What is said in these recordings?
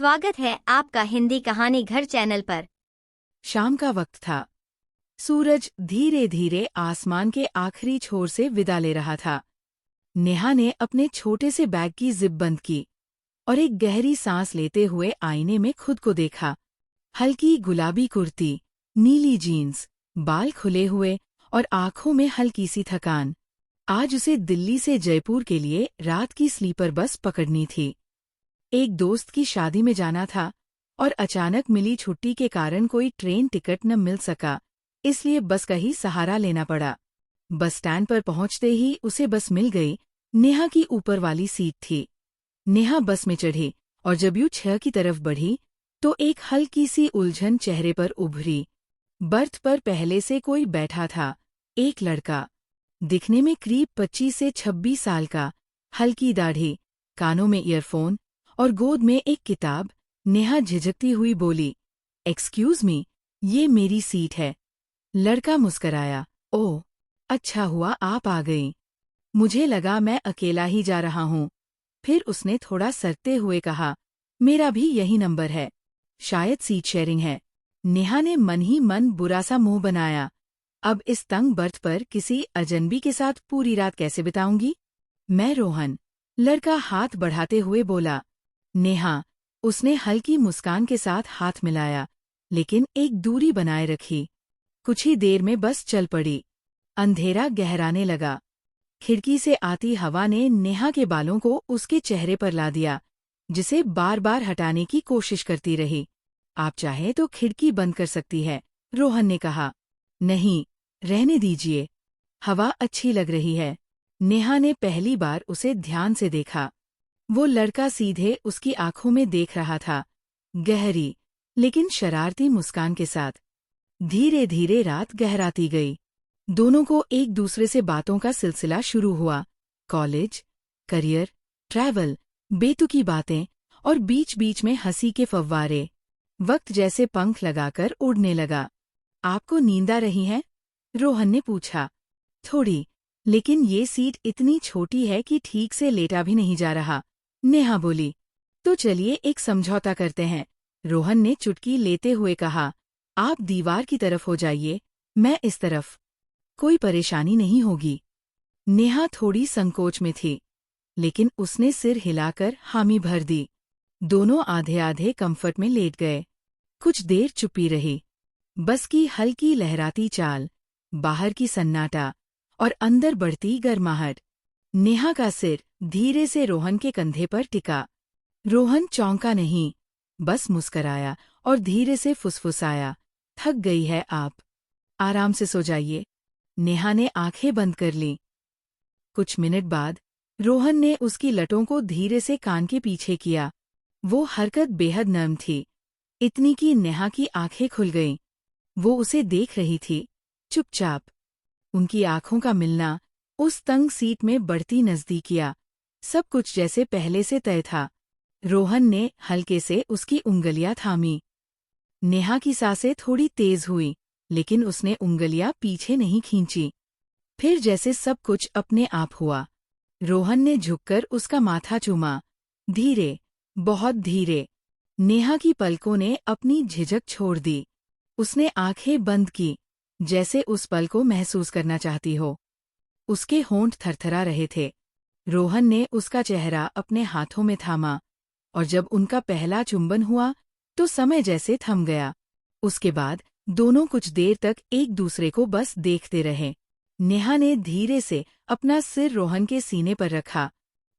स्वागत है आपका हिंदी कहानी घर चैनल पर। शाम का वक्त था। सूरज धीरे धीरे आसमान के आखिरी छोर से विदा ले रहा था। नेहा ने अपने छोटे से बैग की जिप बंद की और एक गहरी सांस लेते हुए आईने में खुद को देखा। हल्की गुलाबी कुर्ती, नीली जीन्स, बाल खुले हुए और आंखों में हल्की सी थकान। आज उसे दिल्ली से जयपुर के लिए रात की स्लीपर बस पकड़नी थी। एक दोस्त की शादी में जाना था और अचानक मिली छुट्टी के कारण कोई ट्रेन टिकट न मिल सका, इसलिए बस का ही सहारा लेना पड़ा। बस स्टैंड पर पहुंचते ही उसे बस मिल गई। नेहा की ऊपर वाली सीट थी। नेहा बस में चढ़ी और जब यूं 6 की तरफ बढ़ी तो एक हल्की सी उलझन चेहरे पर उभरी। बर्थ पर पहले से कोई बैठा था, एक लड़का, दिखने में करीब 25 से 26 साल का, हल्की दाढ़ी, कानों में ईयरफोन और गोद में एक किताब। नेहा झिझकती हुई बोली, "एक्सक्यूज मी, ये मेरी सीट है।" लड़का मुस्कराया, "ओह, अच्छा हुआ आप आ गईं। मुझे लगा मैं अकेला ही जा रहा हूँ।" फिर उसने थोड़ा सरकते हुए कहा, "मेरा भी यही नंबर है, शायद सीट शेयरिंग है।" नेहा ने मन ही मन बुरा सा मुंह बनाया। अब इस तंग बर्थ पर किसी अजनबी के साथ पूरी रात कैसे बिताऊंगी? "मैं रोहन," लड़का हाथ बढ़ाते हुए बोला। नेहा, उसने हल्की मुस्कान के साथ हाथ मिलाया, लेकिन एक दूरी बनाए रखी। कुछ ही देर में बस चल पड़ी। अंधेरा गहराने लगा। खिड़की से आती हवा ने नेहा के बालों को उसके चेहरे पर ला दिया, जिसे बार बार हटाने की कोशिश करती रही। "आप चाहें तो खिड़की बंद कर सकती है," रोहन ने कहा। "नहीं, रहने दीजिए, हवा अच्छी लग रही है।" नेहा ने पहली बार उसे ध्यान से देखा। वो लड़का सीधे उसकी आंखों में देख रहा था, गहरी लेकिन शरारती मुस्कान के साथ। धीरे धीरे रात गहराती गई। दोनों को एक दूसरे से बातों का सिलसिला शुरू हुआ। कॉलेज, करियर, ट्रैवल, बेतुकी बातें और बीच बीच में हंसी के फव्वारे। वक्त जैसे पंख लगाकर उड़ने लगा। "आपको नींद आ रही है?" रोहन ने पूछा। "थोड़ी, लेकिन ये सीट इतनी छोटी है कि ठीक से लेटा भी नहीं जा रहा," नेहा बोली। "तो चलिए एक समझौता करते हैं," रोहन ने चुटकी लेते हुए कहा। "आप दीवार की तरफ हो जाइए, मैं इस तरफ। कोई परेशानी नहीं होगी।" नेहा थोड़ी संकोच में थी, लेकिन उसने सिर हिलाकर हामी भर दी। दोनों आधे आधे कंफर्ट में लेट गए। कुछ देर चुप्पी रही। बस की हल्की लहराती चाल, बाहर की सन्नाटा और अंदर बढ़ती गर्माहट। नेहा का सिर धीरे से रोहन के कंधे पर टिका। रोहन चौंका नहीं, बस मुस्कराया और धीरे से फुसफुसाया, "थक गई है आप? आराम से सो जाइए।" नेहा ने आंखें बंद कर लीं। कुछ मिनट बाद रोहन ने उसकी लटों को धीरे से कान के पीछे किया। वो हरकत बेहद नर्म थी, इतनी कि नेहा की आंखें खुल गईं। वो उसे देख रही थी, चुपचाप। उनकी आंखों का मिलना उस तंग सीट में बढ़ती नजदीकियां। सब कुछ जैसे पहले से तय था। रोहन ने हल्के से उसकी उंगलियां थामी। नेहा की सांसें थोड़ी तेज हुई, लेकिन उसने उंगलियां पीछे नहीं खींची। फिर जैसे सब कुछ अपने आप हुआ। रोहन ने झुककर उसका माथा चूमा, धीरे, बहुत धीरे। नेहा की पलकों ने अपनी झिझक छोड़ दी। उसने आंखें बंद की, जैसे उस पल को महसूस करना चाहती हो। उसके होंठ थरथरा रहे थे। रोहन ने उसका चेहरा अपने हाथों में थामा, और जब उनका पहला चुंबन हुआ तो समय जैसे थम गया। उसके बाद दोनों कुछ देर तक एक दूसरे को बस देखते रहे। नेहा ने धीरे से अपना सिर रोहन के सीने पर रखा।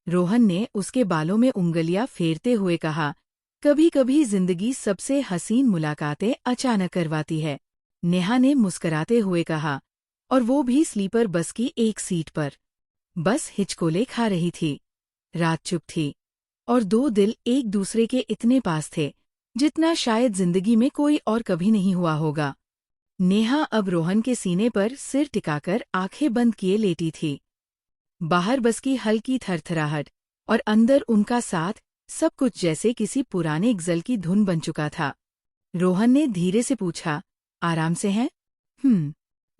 रोहन ने उसके बालों में उंगलियां फेरते हुए कहा, "कभी कभी जिंदगी सबसे हसीन मुलाकातें अचानक करवाती है," नेहा ने मुस्कराते हुए कहा, और वो भी स्लीपर बस की एक सीट पर। बस हिचकोले खा रही थी। रात चुप थी, और दो दिल एक दूसरे के इतने पास थे जितना शायद जिंदगी में कोई और कभी नहीं हुआ होगा। नेहा अब रोहन के सीने पर सिर टिकाकर आंखें बंद किए लेटी थी। बाहर बस की हल्की थरथराहट और अंदर उनका साथ, सब कुछ जैसे किसी पुराने गज़ल की धुन बन चुका था। रोहन ने धीरे से पूछा, "आराम से हैं?"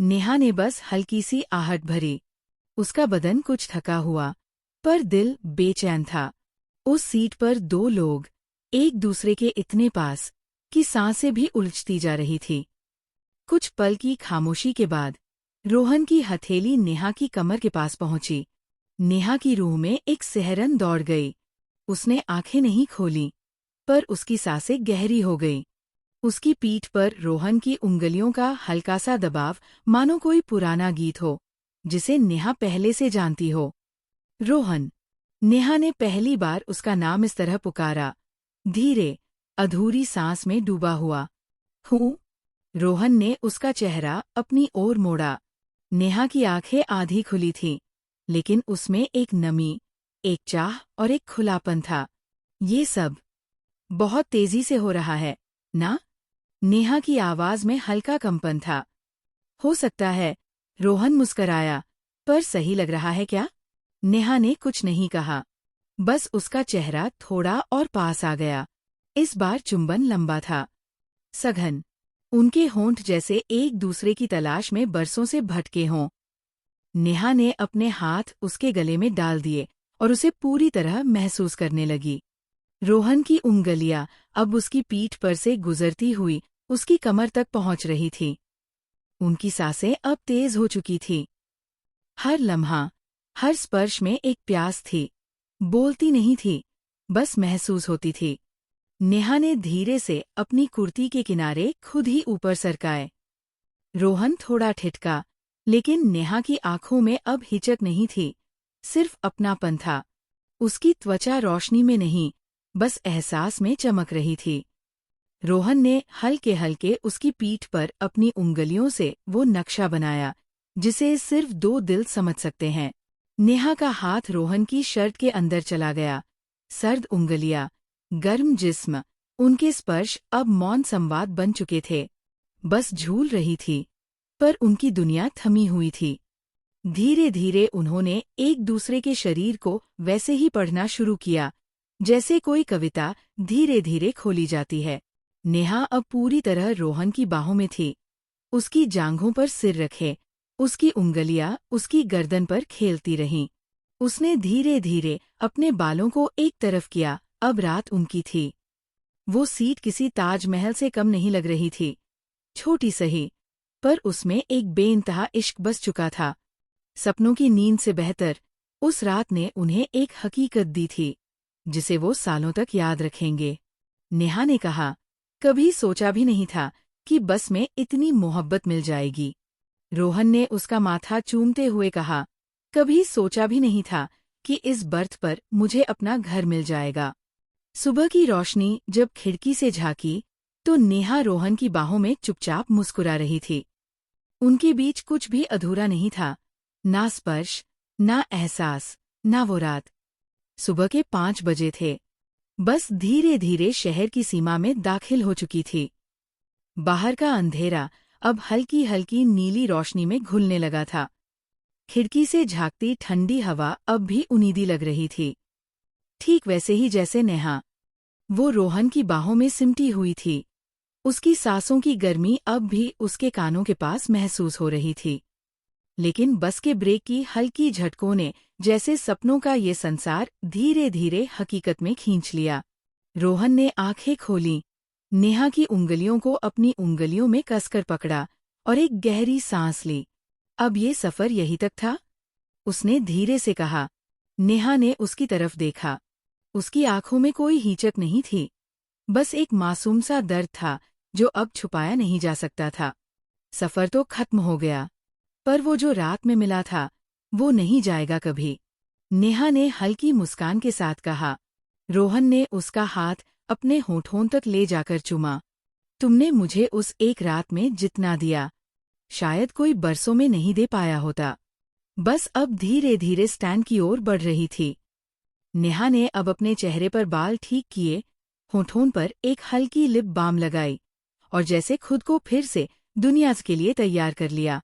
नेहा ने बस हल्की सी आहट भरी। उसका बदन कुछ थका हुआ, पर दिल बेचैन था। उस सीट पर दो लोग, एक दूसरे के इतने पास कि सांसें भी उलझती जा रही थी। कुछ पल की खामोशी के बाद रोहन की हथेली नेहा की कमर के पास पहुंची। नेहा की रूह में एक सिहरन दौड़ गई। उसने आंखें नहीं खोली, पर उसकी सांसें गहरी हो गई। उसकी पीठ पर रोहन की उंगलियों का हल्का सा दबाव, मानो कोई पुराना गीत हो जिसे नेहा पहले से जानती हो। रोहन। नेहा ने पहली बार उसका नाम इस तरह पुकारा, धीरे, अधूरी सांस में डूबा हुआ। हूँ। रोहन ने उसका चेहरा अपनी ओर मोड़ा। नेहा की आंखें आधी खुली थीं, लेकिन उसमें एक नमी, एक चाह और एक खुलापन था। ये सब बहुत तेजी से हो रहा है, ना? नेहा की आवाज में हल्का कंपन था। हो सकता है, रोहन मुस्कराया, पर सही लग रहा है क्या? नेहा ने कुछ नहीं कहा, बस उसका चेहरा थोड़ा और पास आ गया। इस बार चुंबन लंबा था, सघन, उनके होंठ जैसे एक दूसरे की तलाश में बरसों से भटके हों। नेहा ने अपने हाथ उसके गले में डाल दिए और उसे पूरी तरह महसूस करने लगी। रोहन की उंगलियां अब उसकी पीठ पर से गुजरती हुई उसकी कमर तक पहुंच रही थी। उनकी सांसें अब तेज हो चुकी थी। हर लम्हा, हर स्पर्श में एक प्यास थी। बोलती नहीं थी, बस महसूस होती थी। नेहा ने धीरे से अपनी कुर्ती के किनारे खुद ही ऊपर सरकाए। रोहन थोड़ा ठिठका, लेकिन नेहा की आंखों में अब हिचक नहीं थी, सिर्फ अपनापन था। उसकी त्वचा रोशनी में नहीं, बस एहसास में चमक रही थी। रोहन ने हल्के हल्के उसकी पीठ पर अपनी उंगलियों से वो नक्शा बनाया जिसे सिर्फ दो दिल समझ सकते हैं। नेहा का हाथ रोहन की शर्ट के अंदर चला गया। सर्द उंगलियां, गर्म जिस्म, उनके स्पर्श अब मौन संवाद बन चुके थे। बस झूल रही थी, पर उनकी दुनिया थमी हुई थी। धीरे धीरे उन्होंने एक दूसरे के शरीर को वैसे ही पढ़ना शुरू किया, जैसे कोई कविता धीरे धीरे खोली जाती है। नेहा अब पूरी तरह रोहन की बाहों में थी। उसकी जांघों पर सिर रखे, उसकी उंगलियां उसकी गर्दन पर खेलती रहीं। उसने धीरे धीरे अपने बालों को एक तरफ किया। अब रात उनकी थी। वो सीट किसी ताजमहल से कम नहीं लग रही थी। छोटी सही, पर उसमें एक बेइंतहा इश्क बस चुका था। सपनों की नींद से बेहतर उस रात ने उन्हें एक हकीकत दी थी, जिसे वो सालों तक याद रखेंगे। नेहा ने कहा, कभी सोचा भी नहीं था कि बस में इतनी मोहब्बत मिल जाएगी। रोहन ने उसका माथा चूमते हुए कहा, कभी सोचा भी नहीं था कि इस बर्थ पर मुझे अपना घर मिल जाएगा। सुबह की रोशनी जब खिड़की से झांकी, तो नेहा रोहन की बाहों में चुपचाप मुस्कुरा रही थी। उनके बीच कुछ भी अधूरा नहीं था, ना स्पर्श, ना एहसास, ना वो रात। सुबह के 5 बजे थे। बस धीरे धीरे शहर की सीमा में दाखिल हो चुकी थी। बाहर का अंधेरा अब हल्की हल्की नीली रोशनी में घुलने लगा था। खिड़की से झांकती ठंडी हवा अब भी उनीदी लग रही थी, ठीक वैसे ही जैसे नेहा। वो रोहन की बाहों में सिमटी हुई थी। उसकी सांसों की गर्मी अब भी उसके कानों के पास महसूस हो रही थी। लेकिन बस के ब्रेक की हल्की झटकों ने जैसे सपनों का ये संसार धीरे धीरे हकीकत में खींच लिया। रोहन ने आंखें खोलीं, नेहा की उंगलियों को अपनी उंगलियों में कसकर पकड़ा और एक गहरी सांस ली। अब ये सफर यही तक था? उसने धीरे से कहा। नेहा ने उसकी तरफ देखा। उसकी आंखों में कोई हिचक नहीं थी, बस एक मासूम सा दर्द था जो अब छुपाया नहीं जा सकता था। सफर तो खत्म हो गया, पर वो जो रात में मिला था, वो नहीं जाएगा कभी। नेहा ने हल्की मुस्कान के साथ कहा। रोहन ने उसका हाथ अपने होठों तक ले जाकर चूमा। तुमने मुझे उस एक रात में जितना दिया, शायद कोई बरसों में नहीं दे पाया होता। बस अब धीरे धीरे स्टैंड की ओर बढ़ रही थी। नेहा ने अब अपने चेहरे पर बाल ठीक किए, होठों पर एक हल्की लिप बाम लगाई और जैसे खुद को फिर से दुनिया के लिए तैयार कर लिया।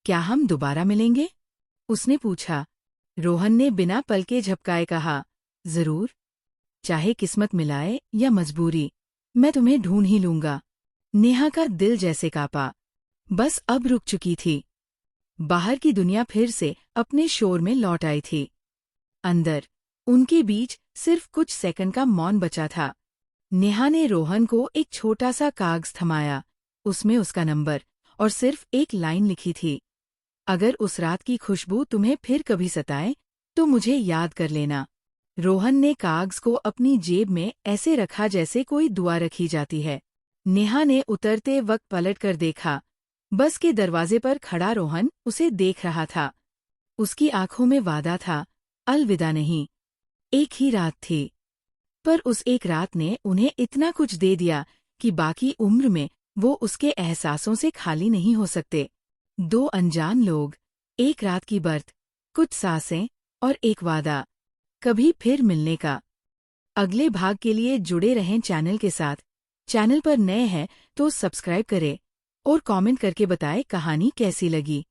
क्या हम दोबारा मिलेंगे? उसने पूछा। रोहन ने बिना पलके झपकाए कहा, जरूर। चाहे किस्मत मिलाए या मजबूरी, मैं तुम्हें ढूंढ ही लूंगा। नेहा का दिल जैसे कांपा। बस अब रुक चुकी थी। बाहर की दुनिया फिर से अपने शोर में लौट आई थी। अंदर उनके बीच सिर्फ कुछ सेकंड का मौन बचा था। नेहा ने रोहन को एक छोटा सा कागज थमाया। उसमें उसका नंबर और सिर्फ एक लाइन लिखी थी, अगर उस रात की खुशबू तुम्हें फिर कभी सताए तो मुझे याद कर लेना। रोहन ने कागज को अपनी जेब में ऐसे रखा जैसे कोई दुआ रखी जाती है। नेहा ने उतरते वक्त पलट कर देखा। बस के दरवाजे पर खड़ा रोहन उसे देख रहा था। उसकी आंखों में वादा था, अलविदा नहीं। एक ही रात थी, पर उस एक रात ने उन्हें इतना कुछ दे दिया कि बाकी उम्र में वो उसके एहसासों से खाली नहीं हो सकते। दो अनजान लोग, एक रात की बर्त, कुछ सांसें और एक वादा, कभी फिर मिलने का। अगले भाग के लिए जुड़े रहें चैनल के साथ। चैनल पर नए हैं तो सब्सक्राइब करें और कमेंट करके बताएं कहानी कैसी लगी।